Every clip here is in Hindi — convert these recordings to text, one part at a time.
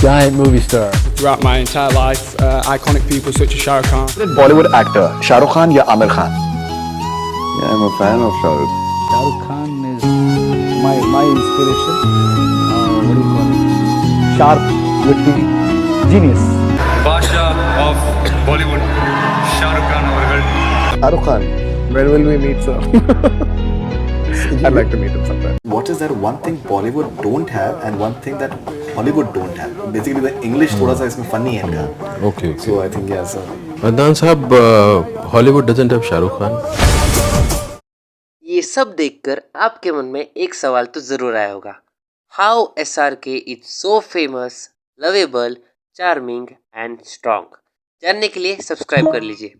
giant movie star. Throughout my entire life, iconic people such as Shah Rukh Khan. Bollywood actor, Shah Rukh Khan या Amir Khan? Yeah, I'm a fan of Shah Rukh. Shah Rukh Khan is my inspiration. What do you call it? Sharp, witty, genius. Basha of Bollywood, Shah Rukh Khan available. Shah Rukh Khan, when will we meet, sir? I'd like to meet him sometime. What is that one thing Bollywood don't have and one thing that Hollywood don't have? Basically, the English थोड़ा सा इसमें funny है इनका. Okay. So I think yes. Adnan साहब, Hollywood doesn't have Shah Rukh Khan. ये सब देखकर आपके मन में एक सवाल तो जरूर आया होगा. How SRK is so famous, lovable, charming and strong. जानने के लिए सब्सक्राइब कर लीजिए.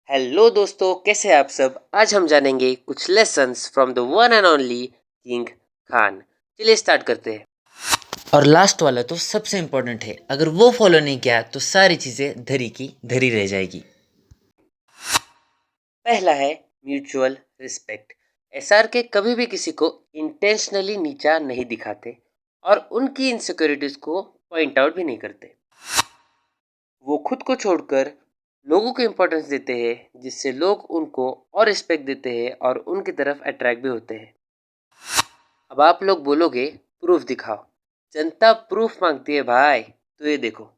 हेलो दोस्तों, कैसे हैं आप सब. आज हम जानेंगे कुछ lessons from the one and only king Khan. चलिए स्टार्ट करते हैं. और लास्ट वाला तो सबसे इम्पोर्टेंट है. अगर वो फॉलो नहीं किया तो सारी चीज़ें धरी की धरी रह जाएगी. पहला है म्यूचुअल रिस्पेक्ट. SRK कभी भी किसी को इंटेंशनली नीचा नहीं दिखाते और उनकी इनसिक्योरिटीज को पॉइंट आउट भी नहीं करते. वो खुद को छोड़कर लोगों को इम्पोर्टेंस देते हैं, जिससे लोग उनको और रिस्पेक्ट देते हैं और उनकी तरफ अट्रैक्ट भी होते हैं. अब आप लोग बोलोगे प्रूफ दिखाओ. जनता प्रूफ मांगती है भाई, तो ये देखो.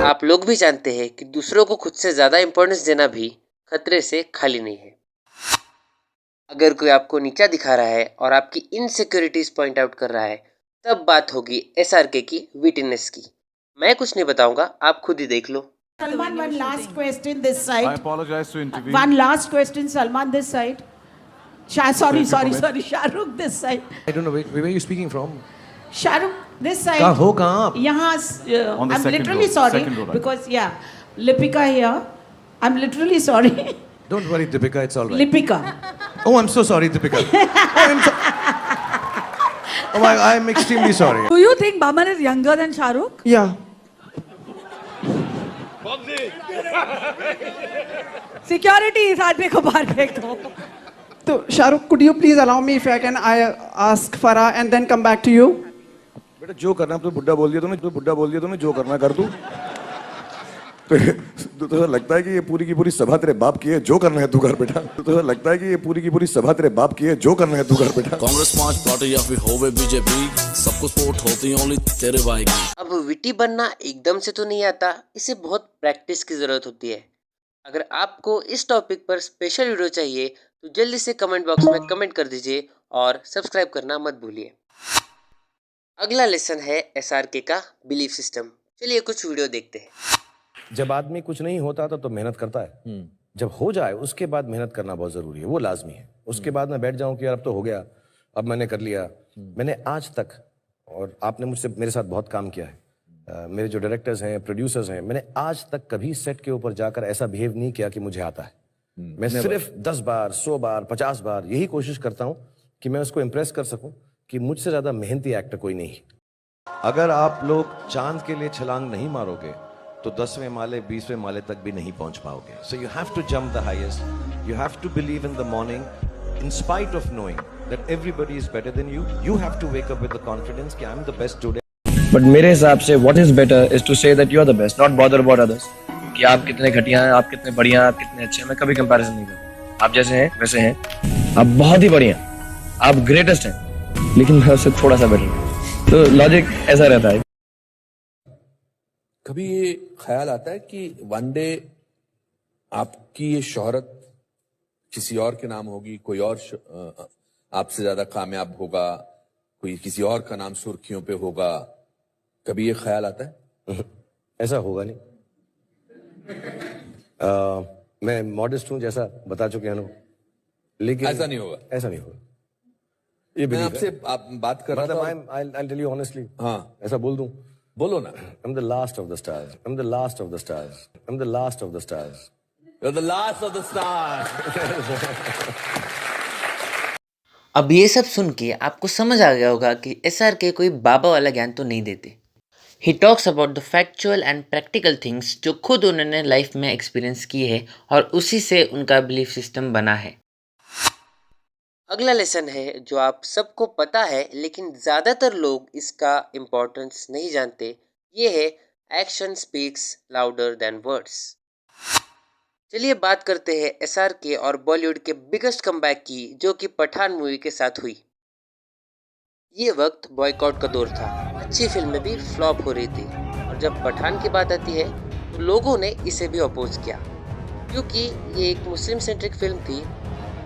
आप लोग भी जानते हैं कि दूसरों को खुद से ज़्यादा इम्पोर्टेंस देना भी खतरे से खाली नहीं है. अगर कोई आपको नीचा दिखा रहा है और आपकी इनसिक्योरिटीज पॉइंट आउट कर रहा है, तब बात होगी SRK की विटिनेस की. मैं कुछ नहीं बताऊंगा, आप खुद ही देख लो. Salman, one last question this side. I apologize to intervene. One last question, Salman, this side. Sorry, Shah Rukh, this side. I don't know, where are you speaking from? Shah Rukh, this side. कहाँ आप? यहाँ, On the I'm second literally row, sorry second row, right. because Lipika here. I'm literally sorry. Don't worry, Deepika, it's all right. Lipika. Oh, I'm so sorry, Deepika. I'm extremely sorry. Do you think Baman is younger than Shah Rukh? Yeah. Security इस आदमी को बाहर फेंक दो. So Shah Rukh, could you please allow me if I can ask Farah and then come back to you? बेटा जो करना तो बुड्ढा बोल दिया तुमने जो करना कर तू. तो लगता है कि ये पूरी की पूरी सभा तेरे बाप की है, जो करना है तू कर बेटा. तो लगता है कि ये पूरी की पूरी सभा तेरे बाप की है, जो करना है तू कर बेटा. कांग्रेस पांच पार्टी या फिर होवे बीजेपी, सबको सपोर्ट होती है ओनली तेरे भाई की. अब विटी बनना एकदम से तो नहीं आता, इसे बहुत प्रैक्टिस की ज़रूरत होती है. अगर आपको इस टॉपिक पर स्पेशल वीडियो चाहिए तो जल्दी से कमेंट बॉक्स में कमेंट कर दीजिए और सब्सक्राइब करना मत भूलिए. अगला लेसन है SRK का बिलीफ सिस्टम. चलिए कुछ वीडियो देखते हैं. जब आदमी कुछ नहीं होता तो मेहनत करता है. जब हो जाए उसके बाद मेहनत करना बहुत जरूरी है, वो लाजमी है. उसके बाद मैं बैठ जाऊं कि यार अब तो हो गया, अब मैंने कर लिया. मैंने आज तक, और आपने मुझसे मेरे साथ बहुत काम किया है, मेरे जो डायरेक्टर्स हैं, प्रोड्यूसर्स हैं, मैंने आज तक कभी सेट के ऊपर जाकर ऐसा बिहेव नहीं किया कि मुझे आता है. मैं सिर्फ 10 बार, 100 बार, 50 बार यही कोशिश करता हूं कि मैं उसको इंप्रेस कर सकूं कि मुझसे ज्यादा मेहनती एक्टर कोई नहीं. अगर आप लोग चांद के लिए छलांग नहीं मारोगे तो 10वें माले 20वें माले तक भी नहीं पहुंच पाओगे. So you have to jump the highest. You have to believe in the morning in spite of knowing that everybody is better than you. You have to wake up with the confidence कि I am the best today. But मेरे हिसाब से what is better is to say that you are the best, not bother about others. कि आप कितने घटिया हैं, आप कितने बढ़िया हैं, आप कितने अच्छे हैं, मैं कभी कंपैरिजन नहीं करता. आप जैसे हैं वैसे हैं, आप बहुत ही बढ़िया, आप ग्रेटेस्ट हैं, लेकिन मैं उससे थोड़ा सा बेटर हूं. तो लॉजिक ऐसा रहता है. कभी ये ख्याल आता है कि वन डे आपकी ये शोहरत किसी और के नाम होगी, कोई और आपसे ज्यादा कामयाब होगा, कोई किसी और का नाम सुर्खियों पे होगा. कभी ये ख्याल आता है? ऐसा होगा नहीं. मैं मॉडेस्ट हूं जैसा बता चुके हैं, लेकिन ऐसा नहीं होगा. ऐसा नहीं होगा. ये मैं आपसे बात कर रहा था. I'll tell you honestly. हाँ, ऐसा बोल दूं बोलो ना. I'm the last of the stars. I'm the last of the stars. I'm the last of the stars. You're the last of the stars. अब ये सब सुन के आपको समझ आ गया होगा कि SRK कोई बाबा वाला ज्ञान तो नहीं देते. He talks about the factual and practical things जो खुद उन्होंने लाइफ में एक्सपीरियंस की है और उसी से उनका बिलीफ सिस्टम बना है. अगला लेसन है जो आप सबको पता है लेकिन ज़्यादातर लोग इसका इम्पोर्टेंस नहीं जानते. ये है action speaks louder than words. चलिए बात करते हैं SRK और बॉलीवुड के बिगेस्ट कमबैक की, जो कि पठान मूवी के साथ हुई. ये वक्त बॉयकॉट का दौर था. अच्छी फिल्में भी फ्लॉप हो रही थी और जब पठान की बात आती है तो लोगों ने इसे भी अपोज किया क्योंकि ये एक मुस्लिम सेंट्रिक फिल्म थी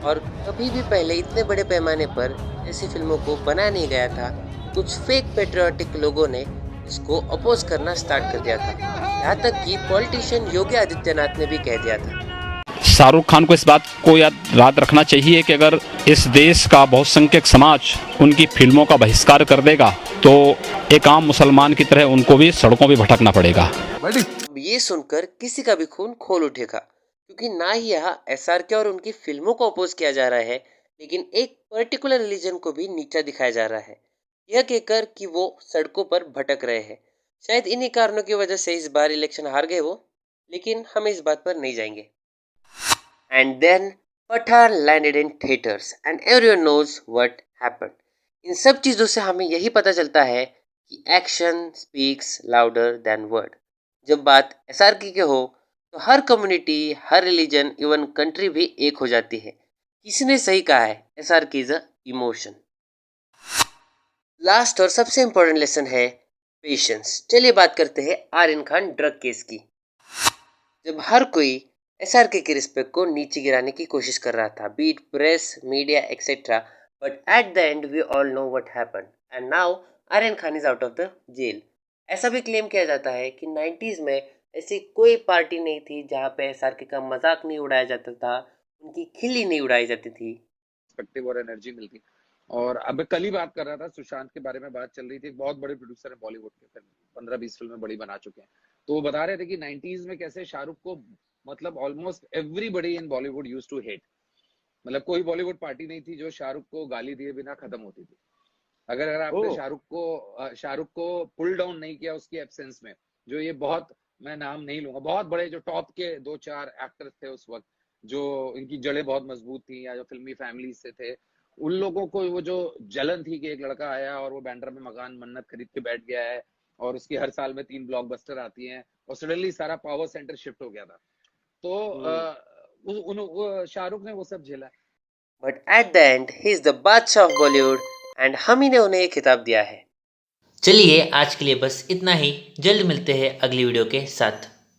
और कभी भी पहले इतने बड़े पैमाने पर ऐसी फिल्मों को बनाया नहीं गया था. कुछ फेक पेट्रियाटिक लोगों ने इसको अपोज करना स्टार्ट कर दिया था. यहाँ तक कि पॉलिटिशियन योगी आदित्यनाथ ने भी कह दिया था. शाहरुख खान को इस बात को याद रखना चाहिए कि अगर इस देश का बहुसंख्यक समाज उनकी फिल्मों का बहिष्कार कर देगा तो एक आम मुसलमान की तरह उनको भी सड़कों पे भटकना पड़ेगा. अब ये सुनकर किसी का भी खून खोल उठेगा क्योंकि ना ही यहाँ SRK और उनकी फिल्मों को अपोज किया जा रहा है लेकिन एक पर्टिकुलर रिलीजन को भी नीचा दिखाया जा रहा है, यह कहकर कि वो सड़कों पर भटक रहे हैं. शायद इन्हीं कारणों की वजह से इस बार इलेक्शन हार गए वो, लेकिन हम इस बात पर नहीं जाएंगे. And then Pathaan landed in theaters and everyone knows what happened. इन सब चीज़ों से हमें यही पता चलता है कि action speaks louder than word. जब बात SRK की हो तो हर कम्युनिटी, हर रिलीजन, इवन कंट्री भी एक हो जाती है. किसी ने सही कहा है, SRK is a emotion. Last और सबसे इम्पोर्टेंट लेसन है पेशेंस. चलिए बात करते हैं आर्यन खान ड्रग केस की. जब हर कोई SRK की रिस्पेक्ट को नीचे गिराने की कोशिश कर रहा था, beat press, media etcetera, but at the end we all know what happened and now Aryan Khan is out of the jail. ऐसा भी क्लेम किया जाता है कि 90s में ऐसी कोई पार्टी नहीं थी जहाँ पे SRK का मजाक नहीं उड़ाया जाता था, उनकी खिल्ली नहीं उड़ाई जाती थी. पर्सपेक्टिव और एनर्जी मिलती. और अब कल ही बात कर रहा था, सुशांत के बारे में बात चल रही थी. बहुत बड़े प्रोड्यूसर है बॉलीवुड के, 15-20 फिल्में बड़ी बना चुके हैं. तो वो बता रहे थे कि 90s में कैसे शाहरुख को मतलब almost everybody in Bollywood used to hate. मतलब कोई बॉलीवुड पार्टी नहीं थी जो शाहरुख को गाली दिए बिना खत्म होती थी. अगर आपने शाहरुख को पुल डाउन नहीं किया उसकी एब्सेंस में, जो ये बहुत, मैं नाम नहीं लूंगा, बहुत बड़े जो टॉप के 2-4 एक्टर्स थे उस वक्त, जो इनकी जड़ें बहुत मजबूत थी या जो फिल्मी फैमिली से थे, उन लोगों को वो जो जलन थी कि एक लड़का आया और वो बैंड्रा में मकान मन्नत खरीद के बैठ गया है और उसकी हर साल में 3 ब्लॉकबस्टर आती हैं और सडनली सारा पावर सेंटर शिफ्ट हो गया था. तो शाहरुख ने वो सब झेला. But at the and he is the बादशाह ऑफ बॉलीवुड एंड हम ही ने उन्हें ये खिताब दिया है. चलिए आज के लिए बस इतना ही. जल्द मिलते हैं अगली वीडियो के साथ.